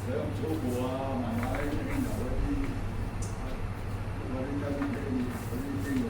上草部啊，慢慢輕柔嗰啲筋嗰啲肌肉。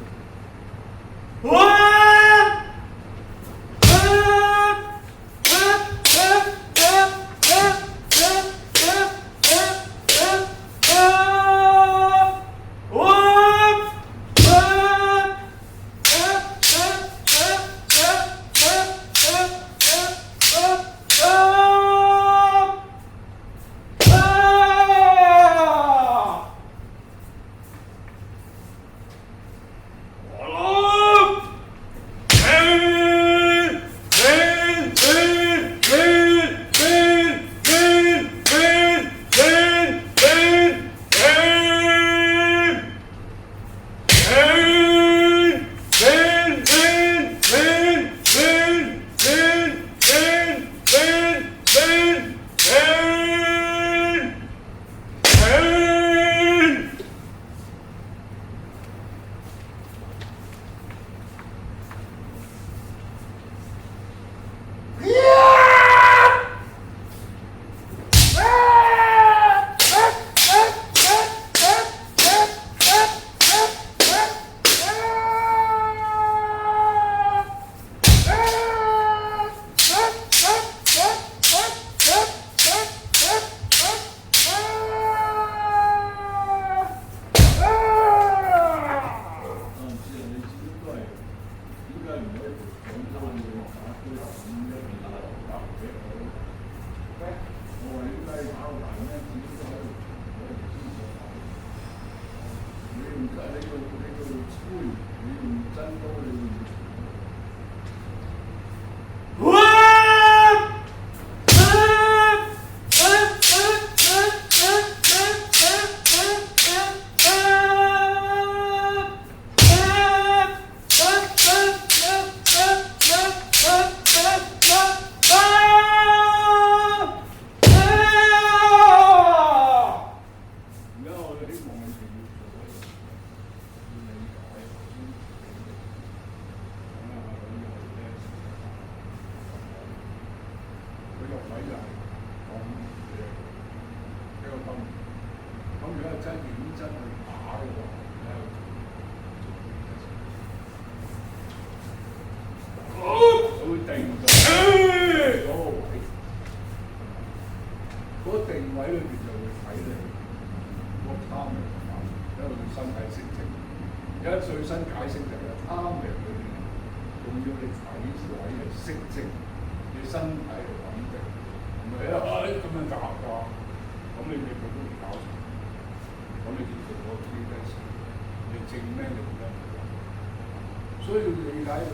所以要理解佢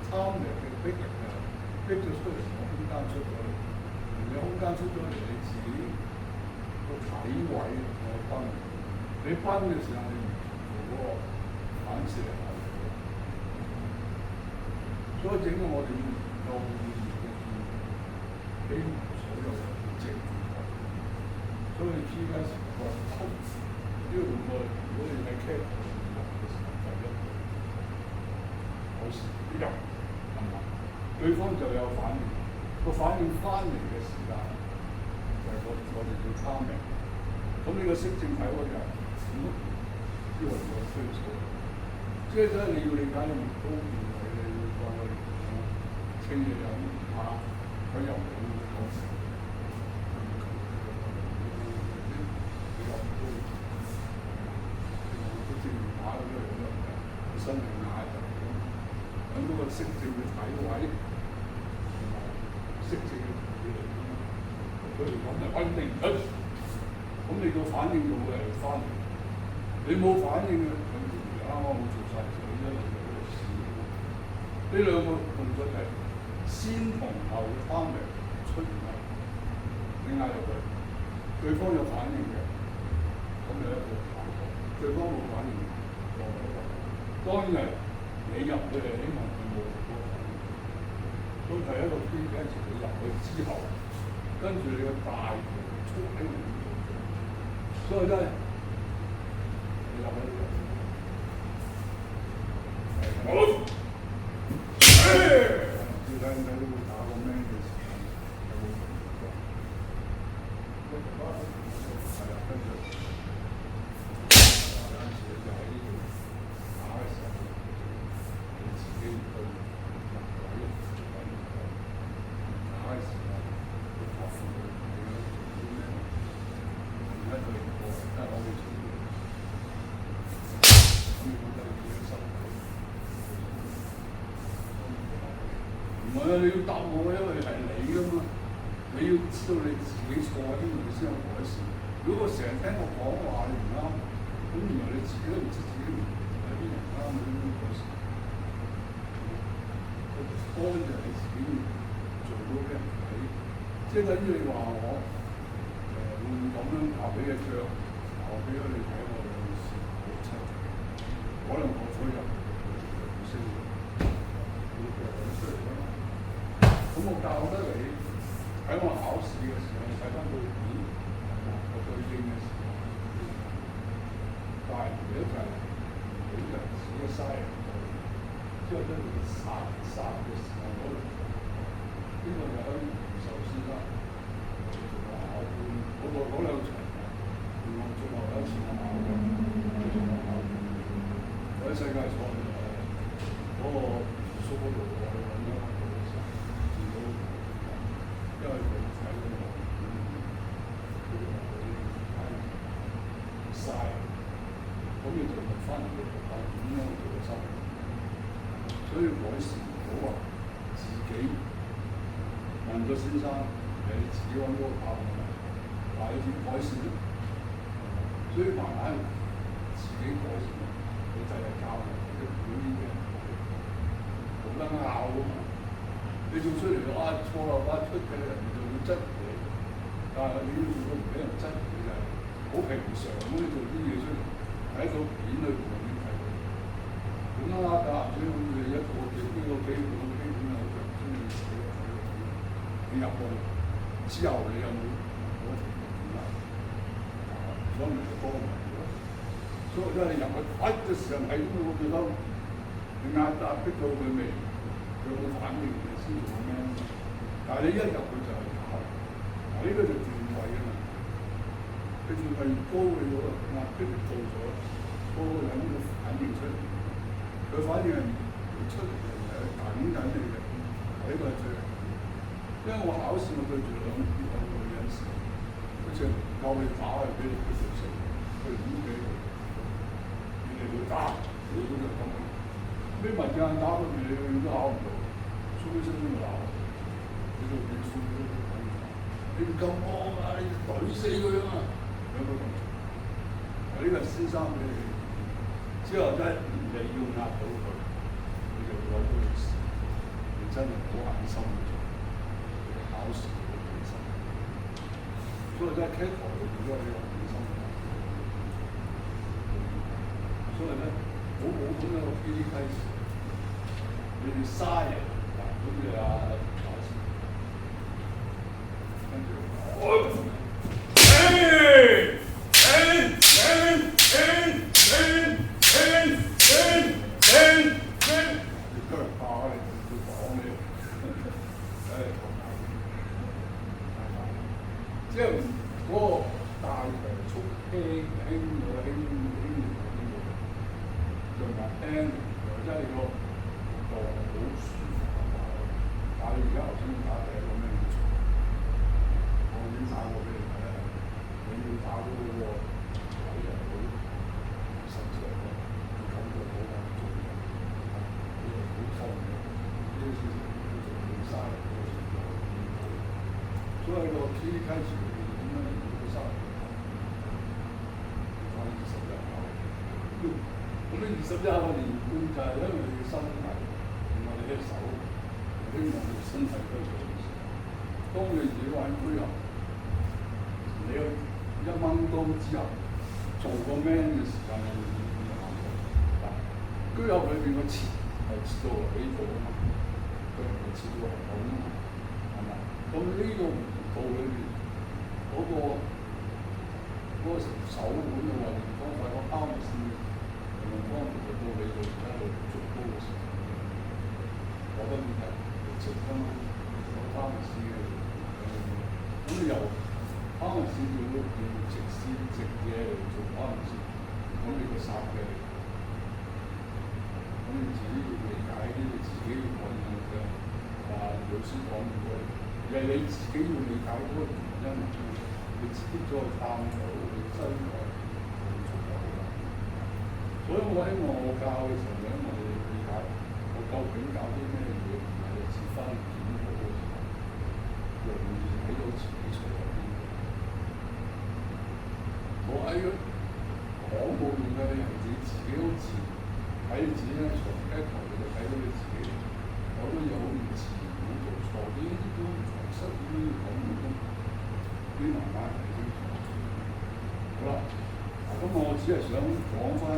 貪力嘅逼力啊，逼咗出嚟個空間出咗嚟，你空間出咗嚟，你自己個體位我崩，你崩嘅時候你唔同嗰個反射係嚟嘅，所以整個我哋要做希望所有人都正確，所以依家成個通呢個如果你係 care 入係嘛？對方就有反應，個反應翻嚟嘅時間就係我哋叫 timing。咁呢個識正體嗰人，呢個我推錯。即係咧，你要理解你唔高調嘅，你要講我哋清嘢飲下，佢又唔會講成。你又唔高，都正面打咗出嚟咁樣，身體壓就。咁嗰個適正嘅體位，同埋適正嘅距離，佢嚟講就穩定唔出。咁你個反應度係翻嚟，你冇反應嘅，咁啱啱好做晒，就一路喺度試。呢兩個動作係先同後翻嚟出現啦，你嗌入去，對方有反應嘅，咁有一個效果；對方冇反應，就冇一個。當然係。你入去係希望佢冇嗰個反應，都係一個機嗰陣時，你入去之後，跟住你個大盤出喺度，所以咧，你入去好，要睇唔睇到會打個咩嘅時候，有冇動作？跟住有陣時就喺呢度打嘅時候，你自己去揾位打嘅時候，去學佢點樣做啲咩，而家對我真係可以做到。咁你覺得你點樣收佢？唔係啊！你要答我，因為係你㗎嘛。你要知道你自己錯喺邊度，你先有改善。如果我成日聽我講話你唔啱，咁原來你自己都唔知自己喺邊度唔啱，你點樣改善？個方就係你自己做到俾人睇，即係等於你話我會咁樣教俾隻腳，我俾咗你睇我嘅事好差，可能我所入唔識嘅，你腳揾出嚟啦。咁我教得你。喺我考試嘅時候，你睇翻佢片，我對應嘅時候，但係如果就係好人自己嘥人之後，跟住殺嘅時候，呢個就喺壽司啦，我考官嗰兩場，我最後有一次我考嘅，我喺世界賽嗰個宿嗰度我去揾咗嘅時候，見到。因為佢睇到我，佢睇曬，咁你就翻嚟就睇點樣做得收。所以改善唔好話自己問咗先生，你自己揾嗰個答案，但係你點改善咧？所以慢慢自己改善，你就係教人哋啲表演嘅，冇得拗啊嘛！你做出嚟啊錯啦，出嘅人哋就會質疑你，但係你要做到唔俾人質疑就係好平常咁，你做啲嘢出嚟喺個片裏邊已經睇到。咁啦，所以好似一個幾個基本啊，中意寫你入去之後，你有冇嗰條片啊？所以咪就幫人咯。所以真係入去嘅時候係咁，我覺得你壓迫到佢未？有冇反應你先做咩？但係你一入去就係搞，嗱呢個就段位啊嘛。佢段位越高嘅嗰個壓迫力到咗，嗰個人嘅反應出嚟，佢反應係唔出嚟嘅，係等緊你嘅。呢個係最，因為我考試我對住兩個女人試，好似教你打係俾你佢食，佢唔俾你，你哋會打，你都就咁。你問人打到你都考唔到，蘇醫生都鬧，你做點算都講唔到。你唔夠幫啊！你懟死佢啊嘛！有個咁，呢個先生俾你，之後真係你要壓到佢，你就揾到件事，你真係好狠心去做，考試好狠心。所以真係開頭就變咗你好狠心。所以咧，好咁樣個機開始。你哋嘥人，嗱咁你跟住，即係嗰個大長速輕就話輕，即係個度好舒服啊！但係你而家頭先打第一個咩做？我已經打過俾你睇啦，你要打到嗰個位係好實際嘅，感覺好緊做嘅，呢個好痛嘅，呢個事情叫做冇嘥嘅嗰個情況。所以個 P 開始點樣冇嘥？打20日考，咁呢20日我連貫就係因為你嘅身體，同埋你嘅手，希望你身體都做到。當你自己玩居合，你有1蚊刀之後做個 man 嘅時間，你會點樣考慮？嗱，居合裏邊個切係切到幾度啊嘛？佢唔係切到係咁啊嘛，係咪？咁呢個道裏邊嗰個手腕嘅運動方法，個拋物線運動方面就到你到而家度做高嘅時候，我覺得問題直㗎嘛，個拋物線嘅咁你由拋嗰陣時要直線直嘢嚟做嗰陣時，咁你個殺嘅，咁你自己要理解啲，你自己要講嘅老師講嘅嘢，係你自己要理解嗰個原因，你自己再探討，你真係做得好啦。所以我希望我教嘅時候咧，我哋理解我究竟搞啲咩嘢，唔係自翻檢討嘅時候，容易睇到自己錯喺邊。我喺講冇用嘅，你係你自己好自睇你自己咧，從一頭你就睇到你自己，我都有好唔自然咁做錯，呢啲都錯失呢啲講唔通，啲慢慢睇清楚。好啦，咁我只係想講翻。